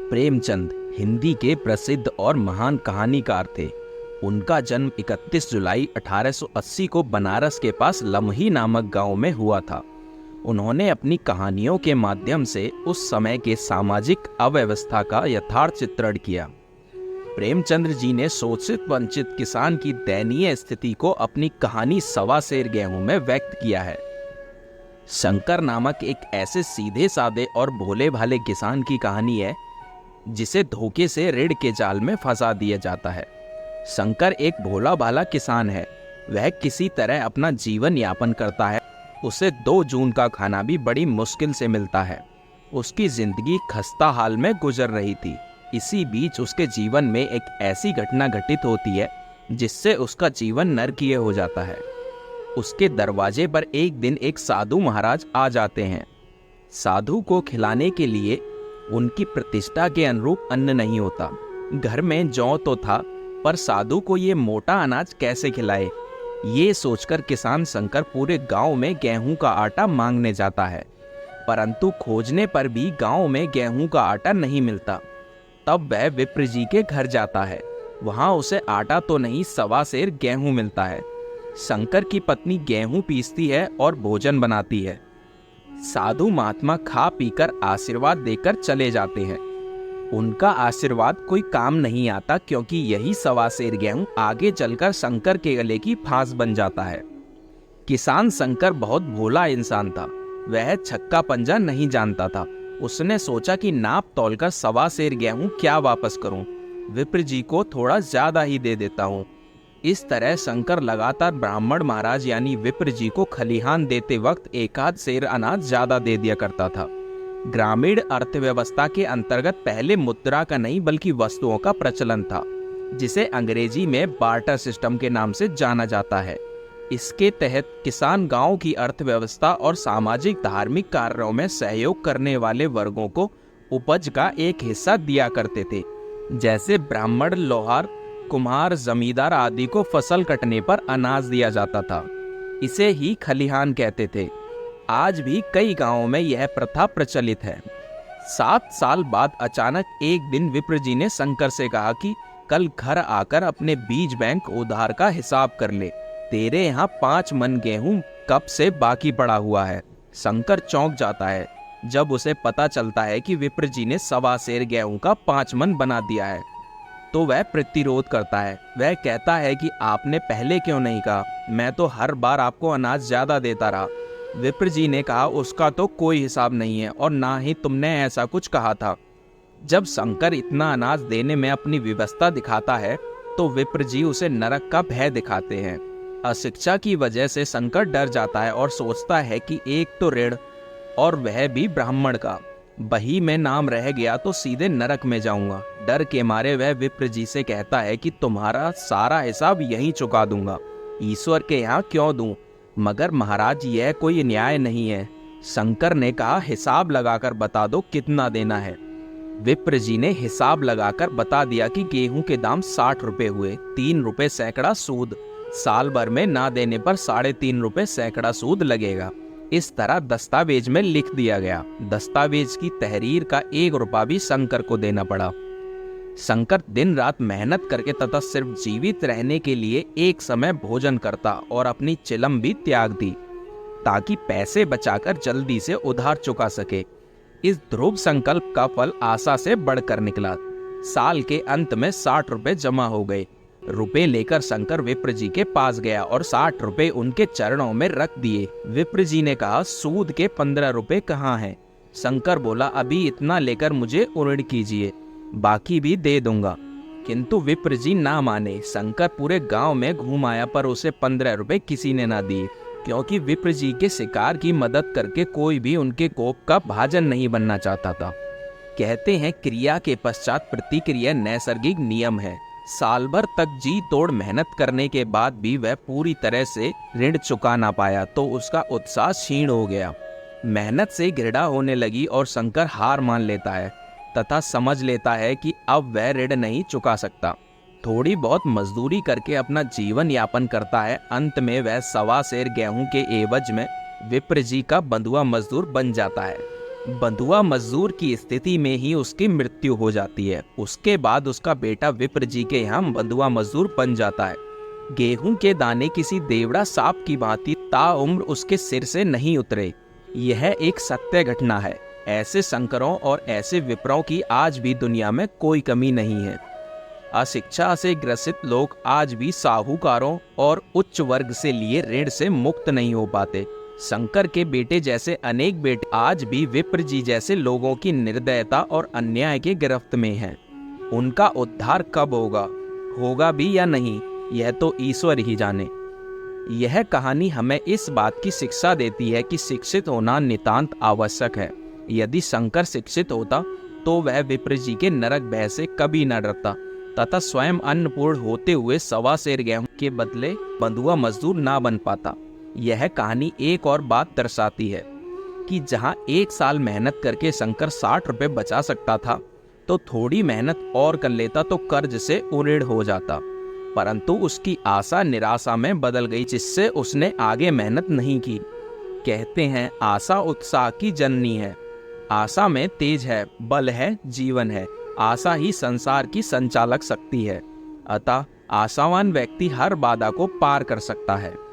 प्रेमचंद हिंदी के प्रसिद्ध और महान कहानीकार थे। उनका जन्म 31 जुलाई 1880 को बनारस के पास लम्ही नामक गांव में हुआ था। उन्होंने अपनी कहानियों के माध्यम से उस समय के सामाजिक अव्यवस्था का यथार्थ चित्रण किया। प्रेमचंद्र जी ने शोषित वंचित किसान की दयनीय स्थिति को अपनी कहानी सवा सेर गेहूं में व्यक्त किया है। शंकर नामक एक ऐसे सीधे साधे और भोले भाले किसान की कहानी है जिसे धोखे से ऋण के जाल में फंसा दिया जाता है। शंकर एक भोला भाला किसान है। वह किसी तरह अपना जीवन यापन करता है। उसे 2 जून का खाना भी बड़ी मुश्किल से मिलता है। उसकी जिंदगी खस्ता हाल में गुजर रही थी। इसी बीच उसके जीवन में एक ऐसी घटना घटित होती है जिससे उसका जीवन नरकीय हो जाता है। उसके दरवाजे पर एक दिन एक साधु महाराज आ जाते हैं। साधु को खिलाने के लिए उनकी प्रतिष्ठा के अनुरूप अन्न नहीं होता। घर में जौ तो था, पर साधु को ये मोटा अनाज कैसे खिलाए, ये सोचकर किसान शंकर पूरे गांव में गेहूं का आटा मांगने जाता है। परंतु खोजने पर भी गांव में गेहूं का आटा नहीं मिलता। तब वह विप्र जी के घर जाता है। वहां उसे आटा तो नहीं, सवा सेर गेहूं मिलता है। शंकर की पत्नी गेहूं पीसती है और भोजन बनाती है। साधु महात्मा खा पीकर आशीर्वाद देकर चले जाते हैं। उनका आशीर्वाद कोई काम नहीं आता, क्योंकि यही सवा सेर गेहूं आगे चलकर शंकर के गले की फांस बन जाता है। किसान शंकर बहुत भोला इंसान था। वह छक्का पंजा नहीं जानता था। उसने सोचा कि नाप तौलकर सवा सेर गेहूं क्या वापस करूं, विप्र जी को थोड़ा ज्यादा ही दे देता हूं। इस तरह शंकर लगातार ब्राह्मण महाराज यानी विप्र जी को खलिहान देते वक्त एकाध सेर अनाज ज्यादा दे दिया करता था। ग्रामीण अर्थव्यवस्था के अंतर्गत पहले मुद्रा का नहीं बल्कि वस्तुओं का प्रचलन था, जिसे अंग्रेजी में बार्टर सिस्टम के नाम से जाना जाता है। इसके तहत किसान गांव की अर्थव्यवस्था और सामाजिक धार्मिक कार्यों में सहयोग करने वाले वर्गों को उपज का एक हिस्सा दिया करते थे। जैसे ब्राह्मण, लोहार, कुम्हार, जमींदार आदि को फसल कटने पर अनाज दिया जाता था। इसे ही खलिहान कहते थे। आज भी कई गांवों में यह प्रथा प्रचलित है। 7 साल बाद अचानक एक दिन विप्र जी ने शंकर से कहा कि कल घर आकर अपने बीज बैंक उधार का हिसाब कर ले। तेरे यहाँ 5 मन गेहूं कब से बाकी पड़ा हुआ है। शंकर चौंक जाता है जब उसे पता चलता है कि विप्र जी ने सवा सेर गेहूं का 5 मन बना दिया है। तो वह प्रतिरोध करता है। वह कहता है कि आपने पहले क्यों नहीं कहा, मैं तो हर बार आपको अनाज ज्यादा देता रहा। विप्र जी ने कहा, उसका तो कोई हिसाब नहीं है और ना ही तुमने ऐसा कुछ कहा था। जब शंकर इतना अनाज देने में अपनी विवशता दिखाता है तो विप्र जी उसे नरक का भय दिखाते हैं। अशिक्षा की वजह से शंकर डर जाता है और सोचता है कि एक तो ऋण और वह भी ब्राह्मण का, बही में नाम रह गया तो सीधे नरक में जाऊंगा। डर के मारे वह विप्र जी से कहता है कि तुम्हारा सारा हिसाब यहीं चुका दूंगा, ईश्वर के यहाँ क्यों दूं। मगर महाराज, यह कोई न्याय नहीं है। शंकर ने कहा, हिसाब लगाकर बता दो कितना देना है। विप्र जी ने हिसाब लगाकर बता दिया कि गेहूं के दाम 60 रुपए हुए, 3 रुपए सैकड़ा सूद, साल भर में ना देने पर 3.5 रुपए सैकड़ा सूद लगेगा। इस तरह दस्तावेज में लिख दिया गया। दस्तावेज की तहरीर का 1 रुपया भी शंकर को देना पड़ा। शंकर दिन रात मेहनत करके तथा सिर्फ जीवित रहने के लिए एक समय भोजन करता और अपनी चिलम भी त्याग दी, ताकि पैसे बचाकर जल्दी से उधार चुका सके। इस ध्रुव संकल्प का फल आशा से बढ़कर निकला। साल के अंत में 60 रुपए जमा हो गए। रुपए लेकर शंकर विप्र जी के पास गया और 60 रुपए उनके चरणों में रख दिए। विप्र जी ने कहा, सूद के 15 रुपए कहाँ हैं? शंकर बोला, अभी इतना लेकर मुझे ऋण कीजिए, बाकी भी दे दूंगा। किंतु विप्र जी ना माने। शंकर पूरे गांव में घूम आया, पर उसे 15 रुपए किसी ने ना दिए, क्योंकि विप्र जी के शिकार की मदद करके कोई भी उनके कोप का भाजन नहीं बनना चाहता था। कहते हैं, क्रिया के पश्चात प्रतिक्रिया नैसर्गिक नियम है। साल भर तक जी तोड़ मेहनत करने के बाद भी वह पूरी तरह से ऋण चुका ना पाया तो उसका उत्साह क्षीण हो गया। मेहनत से घृणा होने लगी और शंकर हार मान लेता है तथा समझ लेता है कि अब वह ऋण नहीं चुका सकता। थोड़ी बहुत मजदूरी करके अपना जीवन यापन करता है। अंत में वह सवा सेर गेहूं के एवज में विप्र जी का बंधुआ मजदूर बन जाता है। बंधुआ मजदूर की स्थिति में ही उसकी मृत्यु हो जाती है। उसके बाद उसका बेटा विप्र जी के यहाँ बंधुआ मजदूर बन जाता है। गेहूं के दाने किसी देवड़ा सांप की भांति ताउम्र उसके सिर से नहीं उतरे। यह एक सत्य घटना है। ऐसे शंकरों और ऐसे विप्रों की आज भी दुनिया में कोई कमी नहीं है। अशिक्षा से ग्रसित लोग आज भी साहूकारों और उच्च वर्ग से लिए ऋण से मुक्त नहीं हो पाते। शंकर के बेटे जैसे अनेक बेटे आज भी विप्र जी जैसे लोगों की निर्दयता और अन्याय के गिरफ्त में हैं। उनका उद्धार कब होगा भी या नहीं, यह तो ईश्वर ही जाने। यह कहानी हमें इस बात की शिक्षा देती है कि शिक्षित होना नितांत आवश्यक है। यदि शंकर शिक्षित होता तो वह विप्र जी के नरक भय से कभी न डरता तथा स्वयं अन्नपूर्ण होते हुए 1.25 सेर गेहूं के बदले बंधुआ मजदूर ना बन पाता। यह कहानी एक और बात दर्शाती है कि जहां 1 साल मेहनत करके शंकर 60 रुपए बचा सकता था, तो थोड़ी मेहनत और कर लेता तो कर्ज से उऋण हो जाता। परंतु उसकी आशा निराशा में बदल गई, जिससे उसने आगे मेहनत नहीं की। कहते हैं आशा उत्साह की जननी है। आशा में तेज है, बल है, जीवन है। आशा ही संसार की संचालक शक्ति है। अतः आशावान व्यक्ति हर बाधा को पार कर सकता है।